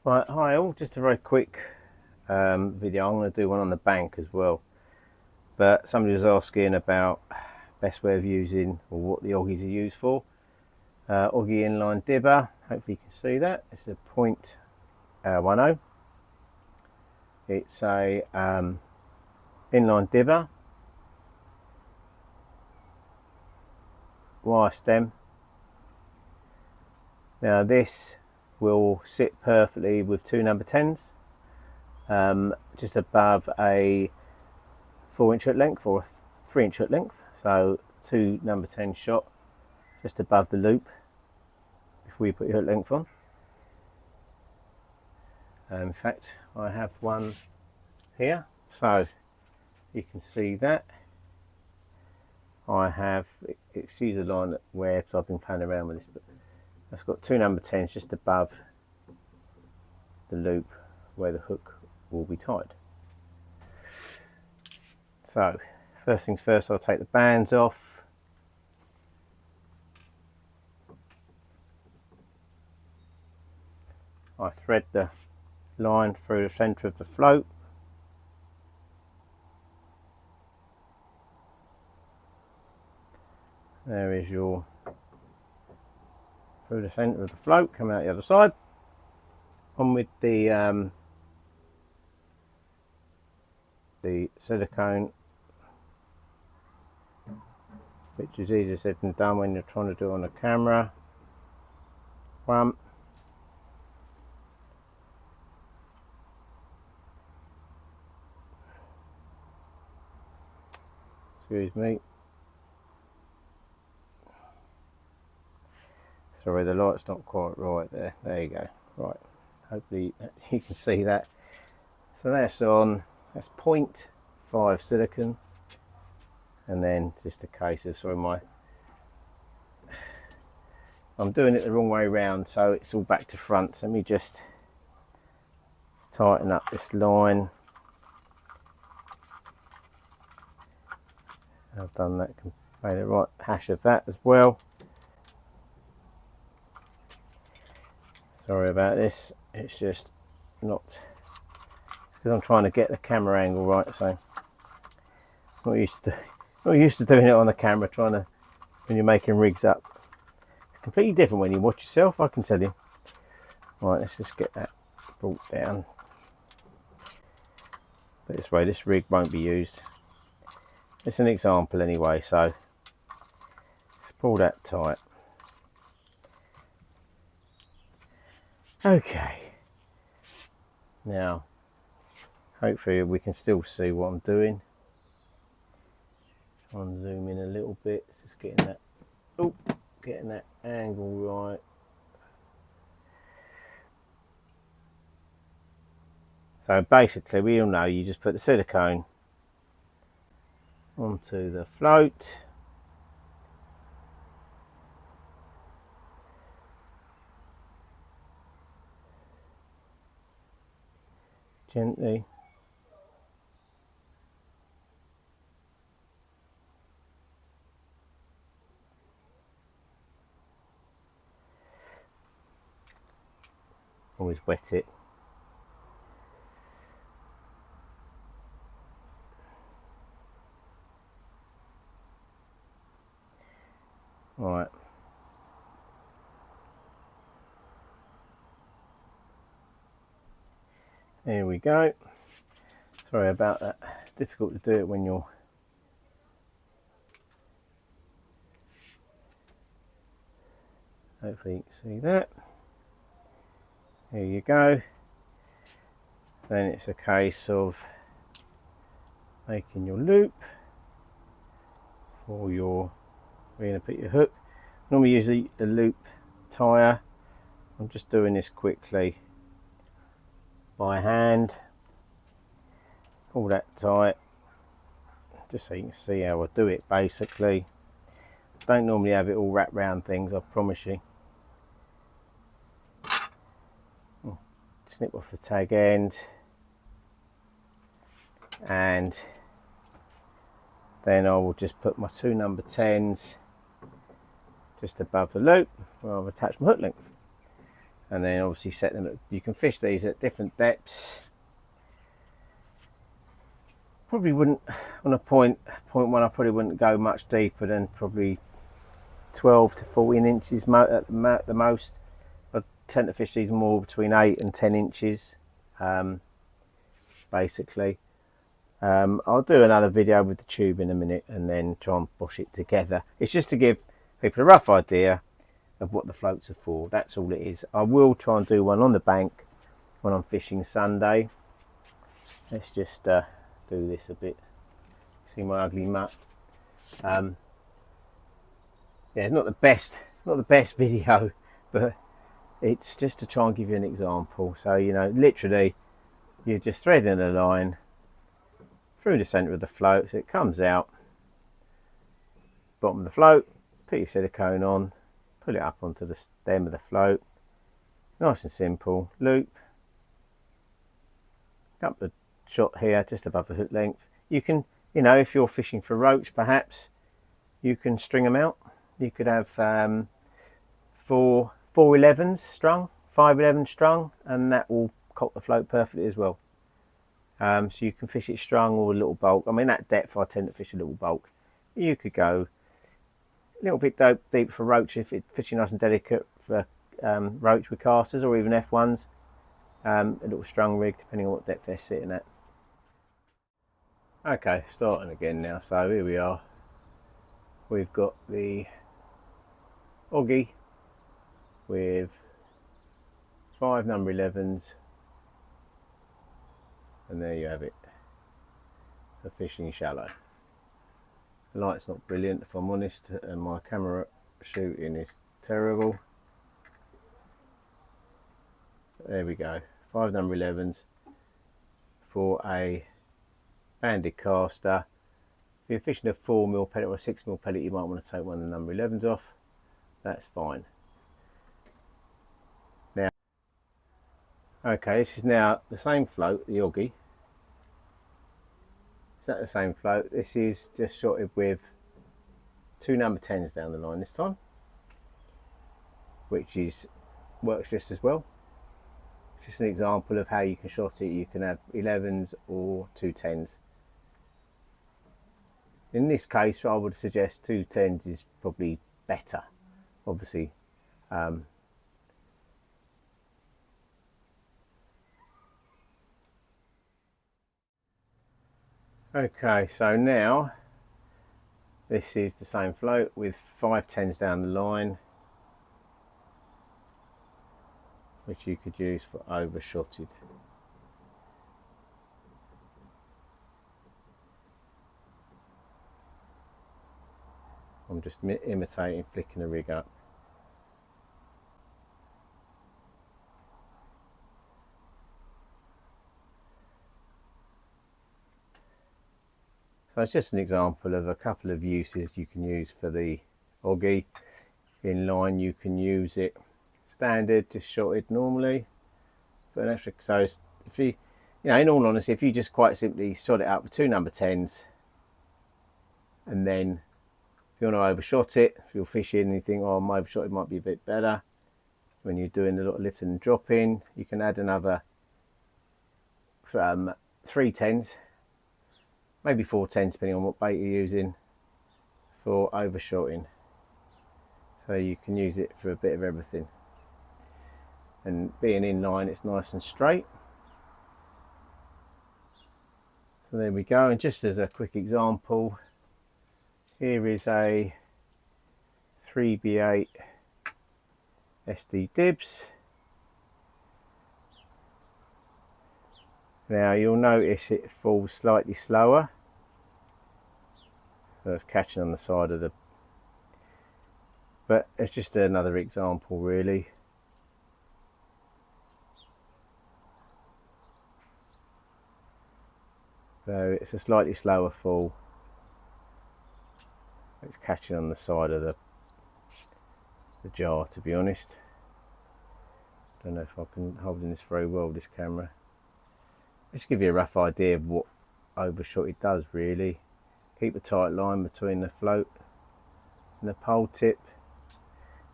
Right, hi all, just a very quick video. I'm going to do one on the bank as well, but somebody was asking about best way of using or what the Oggys are used for. Ogg'y inline dibber, hopefully you can see that. It's a .10. It's a inline dibber, wire stem. Now this will sit perfectly with two number 10s, just above a 4-inch hook length or a 3-inch hook length. So two number 10 shot just above the loop before you put your hook length on. In fact, I have one here, so you can see that. I have, excuse the line where, because I've been playing around with this, but that's got two number 10s just above the loop where the hook will be tied. So first things first, I'll take the bands off. I thread the line through the centre of the float. There is your, through the centre of the float, coming out the other side. On with the silicone, which is easier said than done when you're trying to do it on a camera. One. Excuse me. Sorry, the light's not quite right there. There you go. Right. Hopefully you can see that. So that's on. That's 0.5 silicone. And then just a case of, sorry, I'm doing it the wrong way around, so it's all back to front. So let me just tighten up this line. I've done that, made a right hash of that as well. Sorry about this, it's just not, because I'm trying to get the camera angle right, so not used to doing it on the camera, trying to, when you're making rigs up. It's completely different when you watch yourself, I can tell you. Right, let's just get that brought down. But this way, this rig won't be used. It's an example anyway, so let's pull that tight. Okay, now hopefully we can still see what I'm doing. Try and zoom in a little bit, just getting that angle right. So basically, we all know you just put the silicone onto the float. Gently. Always wet it. Right. Here we go. Sorry about that. It's difficult to do it when you're hopefully you can see that. Here you go. Then it's a case of making your loop for your, where you're going to put your hook. Normally use a loop tire. I'm just doing this quickly by hand. Pull that tight, just so you can see how I do it basically. Don't normally have it all wrapped around things, I promise you. Snip off the tag end, and then I will just put my two number 10s just above the loop where I've attached my hook length. and then obviously set them at, you can fish these at different depths. Probably wouldn't, on a point one, I probably wouldn't go much deeper than probably 12 to 14 inches at the most. I tend to fish these more between 8 and 10 inches, basically. I'll do another video with the tube in a minute and then try and bush it together. It's just to give people a rough idea of what the floats are for. That's all it is. I will try and do one on the bank when I'm fishing Sunday. Let's just do this a bit. See my ugly mutt. Yeah, it's not the best video, but it's just to try and give you an example. So, you know, literally you're just threading a line through the center of the float, so it comes out bottom of the float, put your silicone on, pull it up onto the stem of the float, nice and simple. Loop, couple of shot here just above the hook length. You can, you know, if you're fishing for roach, perhaps you can string them out. You could have 4 11s strung, 5 11s strung, and that will cock the float perfectly as well. So you can fish it strung or a little bulk. I mean, at depth I tend to fish a little bulk. You could go a little bit deep for roach if it's fishing nice and delicate for roach with casters, or even F1s. A little strung rig, depending on what depth they're sitting at. Okay, starting again now. So here we are. We've got the Ogg'y with 5 number 11s, and there you have it, for fishing shallow. The light's not brilliant, if I'm honest, and my camera shooting is terrible. There we go, 5 number 11s for a banded caster. If you're fishing a 4mm pellet or a 6mm pellet, you might want to take one of the number 11s off. That's fine. Now, okay, this is now the same float, the Ogg'y. Is that the same float? This is just shotted with 2 number 10s down the line this time, which works just as well. It's just an example of how you can shot it. You can have 11s or 2 10s. In this case, I would suggest 2 10s is probably better, obviously. Okay, so now this is the same float with 5 10s down the line, which you could use for overshotted. I'm just imitating flicking the rig up. So it's just an example of a couple of uses you can use for the Ogg'y. In line, you can use it standard, just shotted normally, but an extra. So if you know, in all honesty, if you just quite simply shot it up with 2 number 10s, and then if you want to overshot it, if you're fishing and you think, oh, my overshotted might be a bit better, when you're doing a lot of lifting and dropping, you can add another 3 10s, maybe 4 10s, depending on what bait you're using for overshotting. So you can use it for a bit of everything. And being in line, it's nice and straight. So there we go. And just as a quick example, here is a 3B8 SD Dibs. Now you'll notice it falls slightly slower. So it's catching on the side of the, but it's just another example really. So it's a slightly slower fall. It's catching on the side of the jar, to be honest. Don't know if I can hold this very well, this camera. Just give you a rough idea of what overshot it does really. Keep a tight line between the float and the pole tip.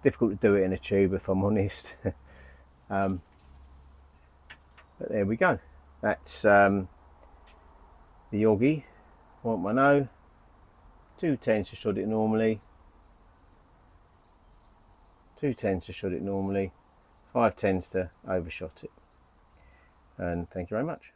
Difficult to do it in a tube, if I'm honest. But there we go. That's the Ogg'y 1.0. 2 tens to shot it normally. 2 tens to shot it normally. 5 tens to overshot it. And thank you very much.